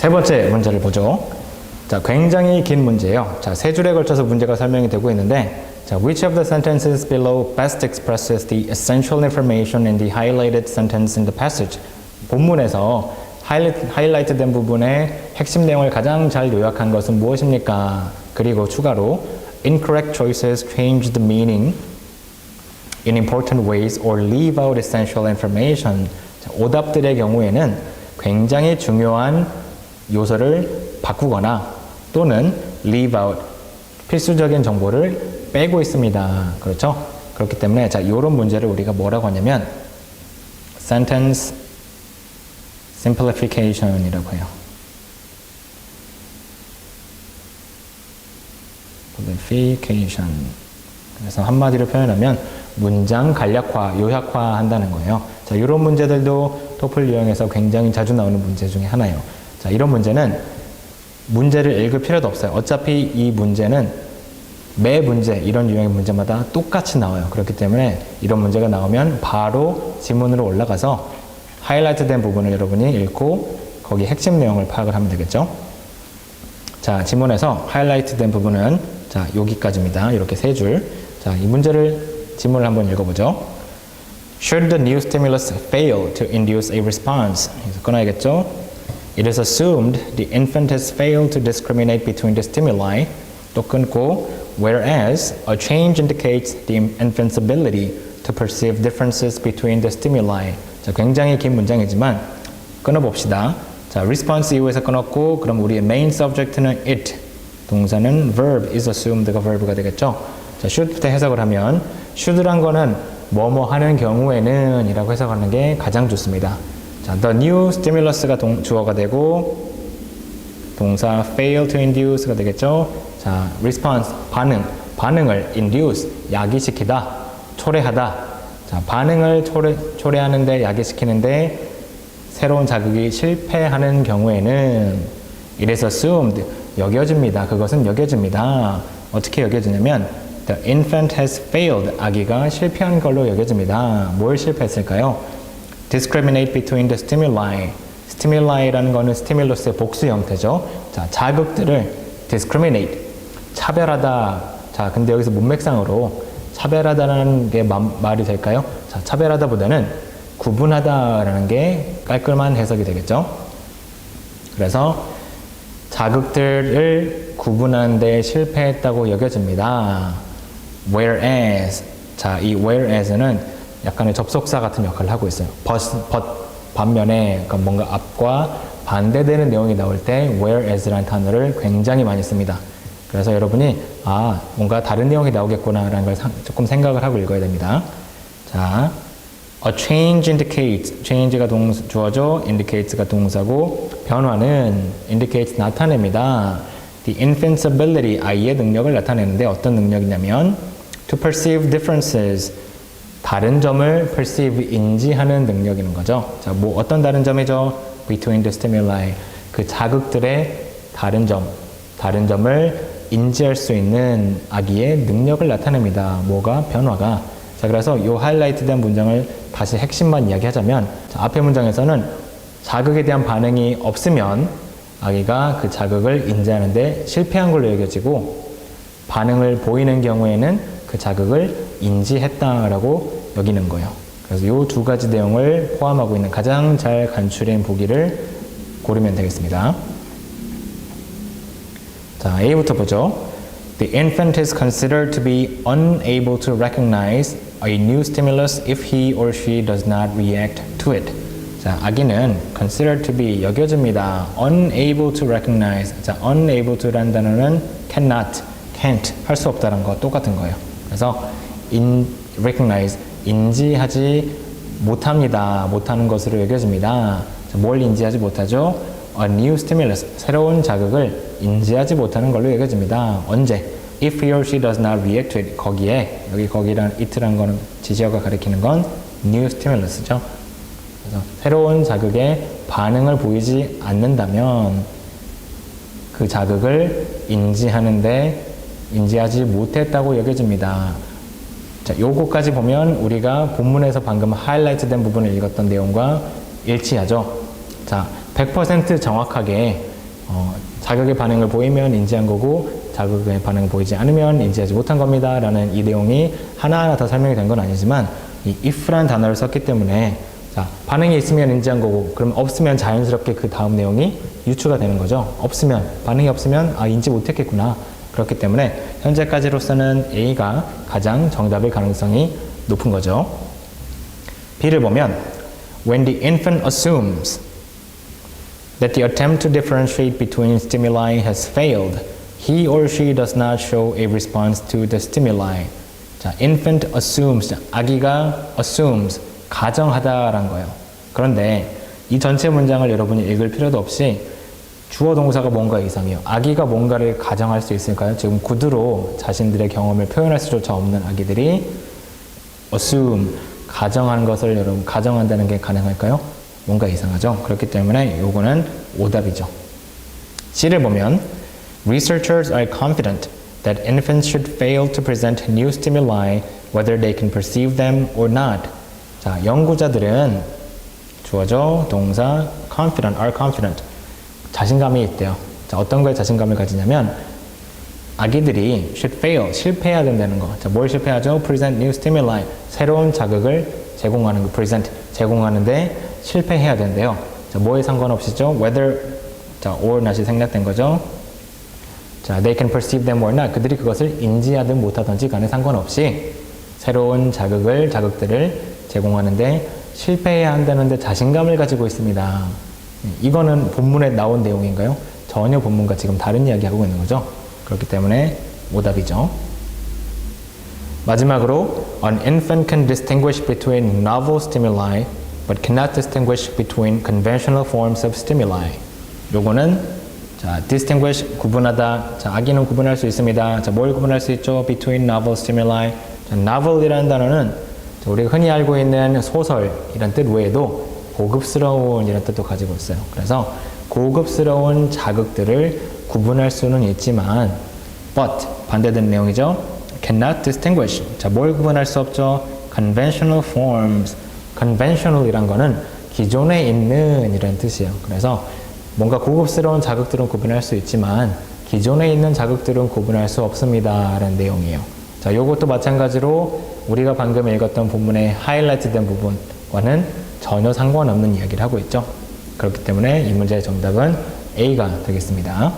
세 번째 문제를 보죠. 자, 굉장히 긴 문제예요. 자, 세 줄에 걸쳐서 문제가 설명이 되고 있는데, 자, which of the sentences below best expresses the essential information in the highlighted sentence in the passage? 본문에서 하이라이트된 부분의 핵심 내용을 가장 잘 요약한 것은 무엇입니까? 그리고 추가로 incorrect choices change the meaning in important ways or leave out essential information. 자, 오답들의 경우에는 굉장히 중요한 요소를 바꾸거나 또는 leave out, 필수적인 정보를 빼고 있습니다. 그렇죠? 그렇기 때문에 자, 이런 문제를 우리가 뭐라고 하냐면 sentence simplification이라고 해요. simplification. 그래서 한마디로 표현하면 문장 간략화, 요약화 한다는 거예요. 자, 이런 문제들도 토플 유형에서 굉장히 자주 나오는 문제 중에 하나예요. 자, 이런 문제는 문제를 읽을 필요도 없어요. 어차피 이 문제는 매 문제, 이런 유형의 문제마다 똑같이 나와요. 그렇기 때문에 이런 문제가 나오면 바로 지문으로 올라가서 하이라이트 된 부분을 여러분이 읽고 거기 핵심 내용을 파악을 하면 되겠죠. 자, 지문에서 하이라이트 된 부분은 자, 여기까지입니다. 이렇게 세 줄. 자, 이 문제를 지문을 한번 읽어보죠. Should the new stimulus fail to induce a response? 그래서 끊어야겠죠. It is assumed the infant has failed to discriminate between the stimuli. 또 끊고 whereas a change indicates the infant's ability to perceive differences between the stimuli. 자, 굉장히 긴 문장이지만 끊어봅시다. 자, response 이후에서 끊었고 그럼 우리의 main subject는 it. 동사는 verb is assumed가 verb가 되겠죠. 자, should부터 해석을 하면 should란 거는 뭐뭐 하는 경우에는 이라고 해석하는 게 가장 좋습니다. 자, the new stimulus가 주어가 되고 동사 fail to induce가 되겠죠. 자, response 반응을 induce 야기시키다, 초래하다. 자, 반응을 초래하는데 야기시키는데 새로운 자극이 실패하는 경우에는 it is assumed 여겨집니다. 그것은 여겨집니다. 어떻게 여겨지냐면 the infant has failed 아기가 실패한 걸로 여겨집니다. 뭘 실패했을까요? discriminate between the stimuli. stimuli,라는 거는 stimulus의 복수 형태죠. 자, 자극들을 discriminate 차별하다. 자, 근데 여기서 문맥상으로 차별하다라는 게 말이 될까요? 자, 차별하다보다는 구분하다라는 게 깔끔한 해석이 되겠죠. 그래서 자극들을 구분하는 데 실패했다고 여겨집니다. whereas 자, 이 whereas는 약간의 접속사 같은 역할을 하고 있어요. 반면에 그러니까 뭔가 앞과 반대되는 내용이 나올 때 whereas라는 단어를 굉장히 많이 씁니다. 그래서 여러분이 뭔가 다른 내용이 나오겠구나라는 걸 조금 생각을 하고 읽어야 됩니다. 자, a change indicates, change가 주어죠. indicates가 동사고 변화는 indicates 나타냅니다. the infant's ability, 아이의 능력을 나타내는데 어떤 능력이냐면 to perceive differences, 다른 점을 perceive, 인지하는 능력인 거죠. 자, 뭐 어떤 다른 점이죠? between the stimuli, 그 자극들의 다른 점을 인지할 수 있는 아기의 능력을 나타냅니다. 뭐가? 변화가. 자, 그래서 이 하이라이트된 문장을 다시 핵심만 이야기하자면 자, 앞의 문장에서는 자극에 대한 반응이 없으면 아기가 그 자극을 인지하는데 실패한 걸로 여겨지고 반응을 보이는 경우에는 그 자극을 인지했다라고 여기는 거예요. 그래서 이 두 가지 내용을 포함하고 있는 가장 잘 간추린 보기를 고르면 되겠습니다. 자, A부터 보죠. The infant is considered to be unable to recognize a new stimulus if he or she does not react to it. 자, 아기는 considered to be 여겨집니다. unable to recognize. 자, unable to라는 단어는 cannot, can't 할 수 없다는 거 똑같은 거예요. 그래서 recognize 인지하지 못합니다. 못하는 것으로 여겨집니다. 자, 뭘 인지하지 못하죠? A new stimulus 새로운 자극을 인지하지 못하는 걸로 여겨집니다. 언제? If he or she does not react to it. 거기에 거기란 it라는 거는 지시어가 가리키는 건 new stimulus죠. 그래서 새로운 자극에 반응을 보이지 않는다면 그 자극을 인지하지 못했다고 여겨집니다. 자, 요거까지 보면 우리가 본문에서 방금 하이라이트 된 부분을 읽었던 내용과 일치하죠. 자, 100% 정확하게 자극의 반응을 보이면 인지한 거고 자극의 반응을 보이지 않으면 인지하지 못한 겁니다 라는 이 내용이 하나하나 다 설명이 된 건 아니지만 이 if라는 단어를 썼기 때문에 자, 반응이 있으면 인지한 거고 그럼 없으면 자연스럽게 그 다음 내용이 유추가 되는 거죠. 없으면, 반응이 없으면 인지 못했겠구나. 그렇기 때문에 현재까지로서는 A가 가장 정답일 가능성이 높은 거죠. B를 보면 When the infant assumes that the attempt to differentiate between stimuli has failed, he or she does not show a response to the stimuli. 자, infant assumes, 아기가 assumes, 가정하다라는 거예요. 그런데 이 전체 문장을 여러분이 읽을 필요도 없이 주어 동사가 뭔가 이상해요. 아기가 뭔가를 가정할 수 있을까요? 지금 구두로 자신들의 경험을 표현할 수조차 없는 아기들이 assume, 가정하는 것을 여러분 가정한다는 게 가능할까요? 뭔가 이상하죠? 그렇기 때문에 요거는 오답이죠. C를 보면 Researchers are confident that infants should fail to present new stimuli whether they can perceive them or not. 자, 연구자들은 주어죠, 동사 confident, are confident. 자신감이 있대요. 자, 어떤 거에 자신감을 가지냐면 아기들이 should fail, 실패해야 된다는 거. 자, 뭘 실패하죠? present new stimuli, 새로운 자극을 제공하는 거, present, 제공하는데 실패해야 된대요. 자, 뭐에 상관없이죠? whether, 자, or not이 생략된 거죠. 자, they can perceive them or not. 그들이 그것을 인지하든 못하든지 간에 상관없이 새로운 자극들을 제공하는데 실패해야 한다는데 자신감을 가지고 있습니다. 이거는 본문에 나온 내용인가요? 전혀 본문과 지금 다른 이야기 하고 있는 거죠. 그렇기 때문에 오답이죠. 마지막으로 An infant can distinguish between novel stimuli but cannot distinguish between conventional forms of stimuli. 요거는 자, distinguish, 구분하다. 자, 아기는 구분할 수 있습니다. 자, 뭘 구분할 수 있죠? Between novel stimuli. 자, novel이라는 단어는 우리가 흔히 알고 있는 소설 이런 뜻 외에도 고급스러운 이런 뜻도 가지고 있어요. 그래서 고급스러운 자극들을 구분할 수는 있지만 but 반대되는 내용이죠. cannot distinguish. 자, 뭘 구분할 수 없죠? conventional forms. conventional 이란 거는 기존에 있는 이런 뜻이에요. 그래서 뭔가 고급스러운 자극들은 구분할 수 있지만 기존에 있는 자극들은 구분할 수 없습니다 라는 내용이에요. 자, 요것도 마찬가지로 우리가 방금 읽었던 본문의 하이라이트 된 부분과는 전혀 상관없는 이야기를 하고 있죠. 그렇기 때문에 이 문제의 정답은 A가 되겠습니다.